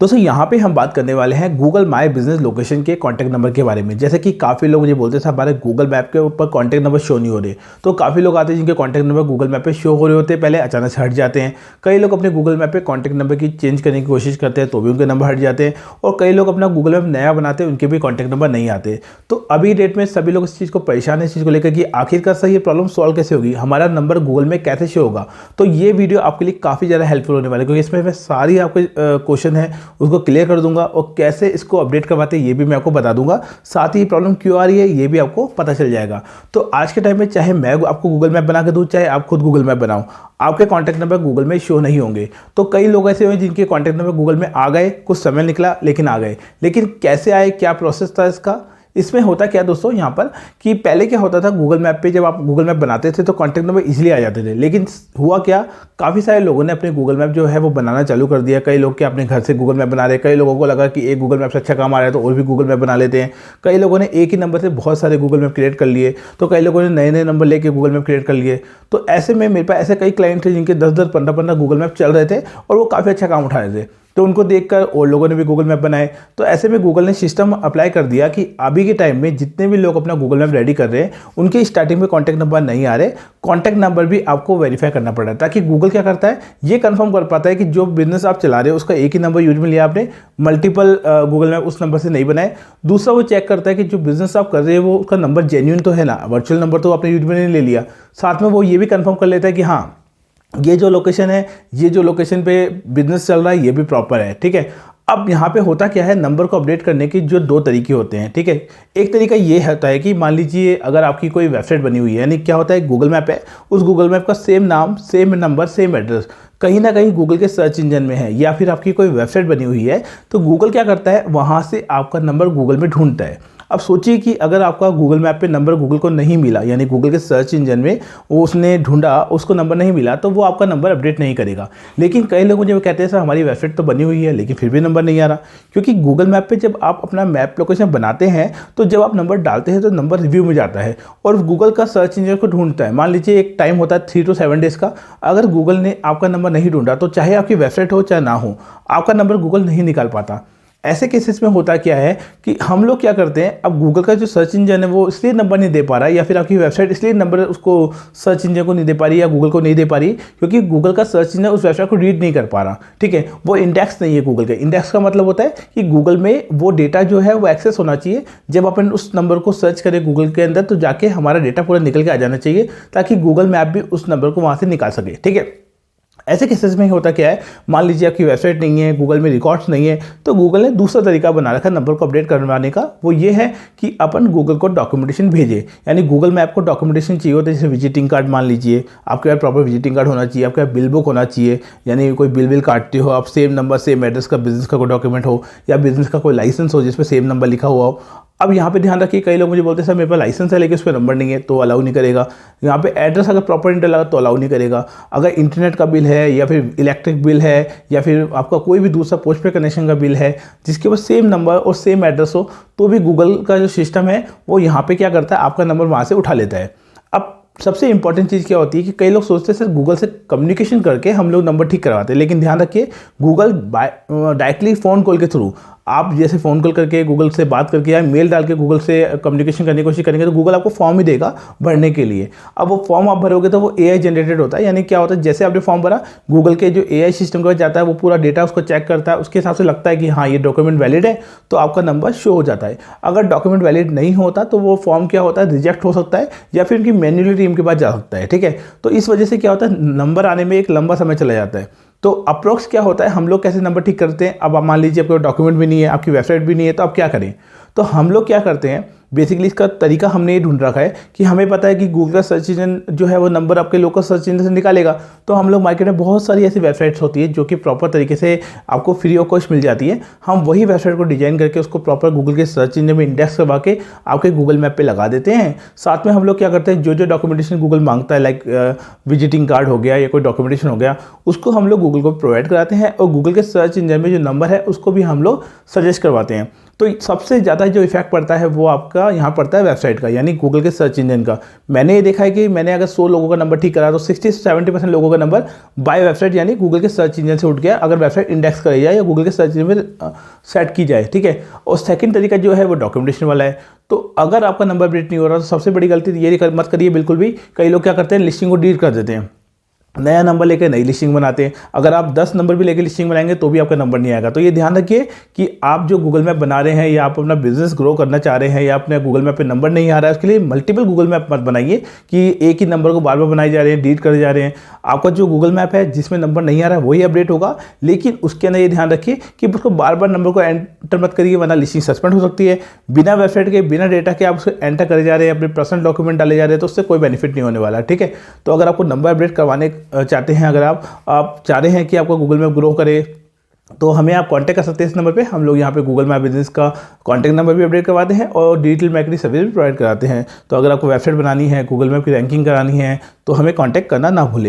दोस्तों यहाँ पे हम बात करने वाले हैं गूगल माई बिजनेस लोकेशन के कॉन्टैक्ट नंबर के बारे में। जैसे कि काफ़ी लोग मुझे बोलते थे हमारे गूगल मैप के ऊपर कॉन्टैक्ट नंबर शो नहीं हो रहे, तो काफ़ी लोग आते हैं जिनके कॉन्टैक्ट नंबर गूगल मैप पे शो हो रहे होते हैं, पहले अचानक से हट जाते हैं। कई लोग अपने गूगल मैप पे कॉन्टैक्ट नंबर की चेंज करने की कोशिश करते हैं तो भी उनके नंबर हट जाते हैं, और कई लोग अपना गूगल मैप नया बनाते हैं, उनके भी कॉन्टैक्ट नंबर नहीं आते। तो अभी डेट में सभी लोग इस चीज़ को परेशान है, इस चीज़ को लेकर कि आखिरकार सही ये प्रॉब्लम सॉल्व कैसे होगी, हमारा नंबर गूगल में कैसे शो होगा। तो ये वीडियो आपके लिए काफ़ी ज़्यादा हेल्पफुल होने वाला है, क्योंकि इसमें मैं सारी आपके क्वेश्चन है उसको क्लियर कर दूंगा, और कैसे इसको अपडेट करवाते हैं ये भी मैं आपको बता दूंगा। साथ ही प्रॉब्लम क्यों आ रही है ये भी आपको पता चल जाएगा। तो आज के टाइम में चाहे मैं आपको गूगल मैप बना के दूँ, चाहे आप खुद गूगल मैप बनाओ, आपके कॉन्टैक्ट नंबर गूगल में शो नहीं होंगे। तो कई लोग ऐसे हुए जिनके कॉन्टैक्ट नंबर गूगल में आ गए, कुछ समय निकला लेकिन आ गए, लेकिन कैसे आए, क्या प्रोसेस था इसका। इसमें होता क्या दोस्तों यहाँ पर कि पहले क्या होता था, गूगल मैप पे जब आप गूगल मैप बनाते थे तो कॉन्टैक्ट नंबर इजीली आ जाते थे, लेकिन हुआ क्या, काफ़ी सारे लोगों ने अपने गूगल मैप जो है वो बनाना चालू कर दिया। कई लोग के अपने घर से गूगल मैप बना रहे हैं, कई लोगों को लगा कि एक गूगल मैप से अच्छा काम आ रहा है तो और भी गूगल मैप बना लेते हैं। कई लोगों ने एक ही नंबर से बहुत सारे गूगल मैप क्रिएट कर लिए, तो कई लोगों ने नए नए नंबर लेके गूगल मैप क्रिएट कर लिए। तो ऐसे में मेरे पास ऐसे कई क्लाइंट थे जिनके 10-10, 15-15 गूगल मैप चल रहे थे और वो काफ़ी अच्छा काम उठा रहे थे। तो उनको देखकर और लोगों ने भी गूगल मैप बनाए। तो ऐसे में गूगल ने सिस्टम अप्लाई कर दिया कि अभी के टाइम में जितने भी लोग अपना गूगल मैप रेडी कर रहे हैं उनके स्टार्टिंग में कॉन्टैक्ट नंबर नहीं आ रहे, कॉन्टैक्ट नंबर भी आपको वेरीफाई करना पड़ रहा है, ताकि गूगल क्या करता है, ये कंफर्म कर पाता है कि जो बिजनेस आप चला रहे हो उसका एक ही नंबर यूज में लिया आपने, मल्टीपल गूगल मैप उस नंबर से नहीं बनाए। दूसरा वो चेक करता है कि जो बिजनेस आप कर रहे हो वो उसका नंबर जेन्युइन तो है ना, वर्चुअल नंबर तो आपने यूज में नहीं ले लिया। साथ में वो ये भी कंफर्म कर लेता है कि हाँ ये जो लोकेशन है, ये जो लोकेशन पे बिजनेस चल रहा है ये भी प्रॉपर है। ठीक है, अब यहाँ पे होता क्या है, नंबर को अपडेट करने के जो दो तरीके होते हैं। ठीक है, एक तरीका ये होता है कि मान लीजिए अगर आपकी कोई वेबसाइट बनी हुई है, यानी क्या होता है, गूगल मैप है, उस गूगल मैप का सेम नाम, सेम नंबर, सेम एड्रेस कहीं ना कहीं गूगल के सर्च इंजन में है, या फिर आपकी कोई वेबसाइट बनी हुई है, तो गूगल क्या करता है, वहाँ से आपका नंबर गूगल में ढूंढता है। अब सोचिए कि अगर आपका गूगल मैप पे नंबर गूगल को नहीं मिला, यानी गूगल के सर्च इंजन में वो उसने ढूंढा, उसको नंबर नहीं मिला, तो वो आपका नंबर अपडेट नहीं करेगा। लेकिन कई लोग मुझे कहते हैं सर हमारी वेबसाइट तो बनी हुई है लेकिन फिर भी नंबर नहीं आ रहा, क्योंकि गूगल मैप पे जब आप अपना मैप लोकेशन बनाते हैं तो जब आप नंबर डालते हैं तो नंबर रिव्यू में जाता है और गूगल का सर्च इंजन को ढूंढता है। मान लीजिए एक टाइम होता है 3 to 7 डेज़ का, अगर गूगल ने आपका नंबर नहीं ढूंढा तो चाहे आपकी वेबसाइट हो चाहे ना हो, आपका नंबर गूगल नहीं निकाल पाता। ऐसे केसेस में होता क्या है कि हम लोग क्या करते हैं, अब गूगल का जो सर्च इंजन है वो इसलिए नंबर नहीं दे पा रहा है, या फिर आपकी वेबसाइट इसलिए नंबर उसको सर्च इंजन को नहीं दे पा रही या गूगल को नहीं दे पा रही, क्योंकि गूगल का सर्च इंजन उस वेबसाइट को रीड नहीं कर पा रहा। ठीक है, वो इंडेक्स नहीं है गूगल का। इंडेक्स का मतलब होता है कि गूगल में वो डेटा जो है वो एक्सेस होना चाहिए, जब अपन उस नंबर को सर्च करें गूगल के अंदर तो जाके हमारा डेटा पूरा निकल के आ जाना चाहिए, ताकि गूगल मैप भी उस नंबर को वहाँ से निकाल सके। ठीक है, ऐसे केसेस में होता क्या है, मान लीजिए आपकी वेबसाइट नहीं है, गूगल में रिकॉर्ड्स नहीं है, तो गूगल ने दूसरा तरीका बना रखा है नंबर को अपडेट करवाने का। वो ये है कि अपन गूगल को डॉक्यूमेंटेशन भेजे, यानी गूगल मैप को डॉक्यूमेंटेशन चाहिए होता है, जैसे विजिटिंग कार्ड मान लीजिए, आपके पास प्रॉपर विजिटिंग कार्ड होना चाहिए, आपके पास बिल बुक होना चाहिए, यानी कोई बिल काटते हो आप, सेम नंबर सेम एड्रेस का बिजनेस का कोई डॉक्यूमेंट हो, या बिजनेस का कोई लाइसेंस हो जिसमें सेम नंबर लिखा हुआ हो। अब यहाँ पे ध्यान रखिए, कई लोग मुझे बोलते हैं सर मेरे पास लाइसेंस है लेकिन उस पर नंबर नहीं है, तो अलाउ नहीं करेगा। यहाँ पे एड्रेस अगर प्रॉपर इंटर लगा तो अलाउ नहीं करेगा। अगर इंटरनेट का बिल है, या फिर इलेक्ट्रिक बिल है, या फिर आपका कोई भी दूसरा पोस्ट पे कनेक्शन का बिल है जिसके पास सेम नंबर और सेम एड्रेस हो, तो भी गूगल का जो सिस्टम है वो यहाँ पे क्या करता है, आपका नंबर वहाँ से उठा लेता है। अब सबसे इंपॉर्टेंट चीज़ क्या होती है कि कई लोग सोचते हैं सर गूगल से कम्युनिकेशन करके हम लोग नंबर ठीक करवाते हैं, लेकिन ध्यान रखिए गूगल डायरेक्टली फ़ोन कॉल के थ्रू, आप जैसे फ़ोन कॉल करके गूगल से बात करके या मेल डाल के गूगल से कम्युनिकेशन करने की कोशिश करेंगे तो गूगल आपको फॉर्म ही देगा भरने के लिए। अब वो फॉर्म आप भरोगे तो वो एआई जनरेटेड होता है, यानी क्या होता है, जैसे आपने फॉर्म भरा गूगल के जो एआई सिस्टम के पास जाता है, वो पूरा डेटा उसको चेक करता है, उसके हिसाब से लगता है कि हाँ ये डॉक्यूमेंट वैलिड है तो आपका नंबर शो हो जाता है। अगर डॉक्यूमेंट वैलिड नहीं होता तो वो फॉर्म क्या होता है, रिजेक्ट हो सकता है, या फिर उनकी मैन्युअली टीम के पास जा सकता है। ठीक है, तो इस वजह से क्या होता है, नंबर आने में एक लंबा समय चला जाता है। तो अप्रोक्स क्या होता है, हम लोग कैसे नंबर ठीक करते हैं। अब आप मान लीजिए आपके डॉक्यूमेंट भी नहीं है, आपकी वेबसाइट भी नहीं है, तो आप क्या करें, तो हम लोग क्या करते हैं, बेसिकली इसका तरीका हमने ये ढूंढ रखा है कि हमें पता है कि गूगल का सर्च इंजन जो है वो नंबर आपके लोकल सर्च इंजन से निकालेगा। तो हम लोग मार्केट में बहुत सारी ऐसी वेबसाइट्स होती है जो कि प्रॉपर तरीके से आपको फ्री ऑफ कॉस्ट मिल जाती है। हम वही वेबसाइट को डिजाइन करके उसको प्रॉपर गूगल के सर्च इंजन में इंडेक्स करवा के आपके गूगल मैप पे लगा देते हैं। साथ में हम लोग क्या करते हैं, जो जो डॉक्यूमेंटेशन गूगल मांगता है, लाइक विजिटिंग कार्ड हो गया या कोई डॉक्यूमेंटेशन हो गया, उसको हम लोग गूगल को प्रोवाइड कराते हैं, और गूगल के सर्च इंजन में जो नंबर है उसको भी हम लोग सजेस्ट करवाते हैं। तो सबसे ज़्यादा जो इफेक्ट पड़ता है वो आपका आपका यहाँ पड़ता है वेबसाइट का, यानी गूगल के सर्च इंजन का। मैंने ये देखा है कि मैंने अगर 100 लोगों का नंबर ठीक करा तो 60 से 70% लोगों का नंबर बाय वेबसाइट यानी गूगल के सर्च इंजन से उठ गया, अगर वेबसाइट इंडेक्स करी जाए या गूगल के सर्च इंजन में सेट की जाए, ठीक है। और सेकंड तरीका जो है वो डॉक्यूमेंटेशन वाला है। तो अगर आपका नंबर अपडेट नहीं हो रहा तो सबसे बड़ी गलती ये मत करिए बिल्कुल भी। कई लोग क्या करते हैं, लिस्टिंग को डिलीट कर देते हैं, नया नंबर लेके नई लिस्टिंग बनाते हैं। अगर आप 10 नंबर भी लेके लिस्टिंग बनाएंगे तो भी आपका नंबर नहीं आएगा। तो ये ध्यान रखिए कि आप जो गूगल मैप बना रहे हैं या आप अपना बिजनेस ग्रो करना चाह रहे हैं या अपने गूगल मैप पे नंबर नहीं आ रहा है, उसके लिए मल्टीपल गूगल मैप मत बनाइए कि एक ही नंबर को बार बार बनाए जा रहे हैं, डिलीट करे जा रहे हैं। आपका जो गूगल मैप है जिसमें नंबर नहीं आ रहा है वही अपडेट होगा, लेकिन उसके अंदर ये ध्यान रखिए कि उसको बार बार नंबर को एंटर मत करिए, वरना लिस्टिंग सस्पेंड हो सकती है। बिना वेबसाइट के, बिना डेटा के आप उसको एंटर करे जा रहे हैं, अपने पर्सनल डॉक्यूमेंट डाले जा रहे हैं, तो उससे कोई बेनिफिट नहीं होने वाला, ठीक है। तो अगर आपको नंबर अपडेट करवाने चाहते हैं, अगर आप चाह रहे हैं कि आपका गूगल मैप ग्रो करे, तो हमें आप कांटेक्ट कर सकते हैं इस नंबर पे। हम लोग यहाँ पे गूगल मैप बिजनेस का कांटेक्ट नंबर भी अपडेट करवाते हैं और डिजिटल मार्केटिंग सर्विस भी प्रोवाइड कराते हैं। तो अगर आपको वेबसाइट बनानी है, गूगल मैप की रैंकिंग करानी है, तो हमें कांटेक्ट करना ना भूलें।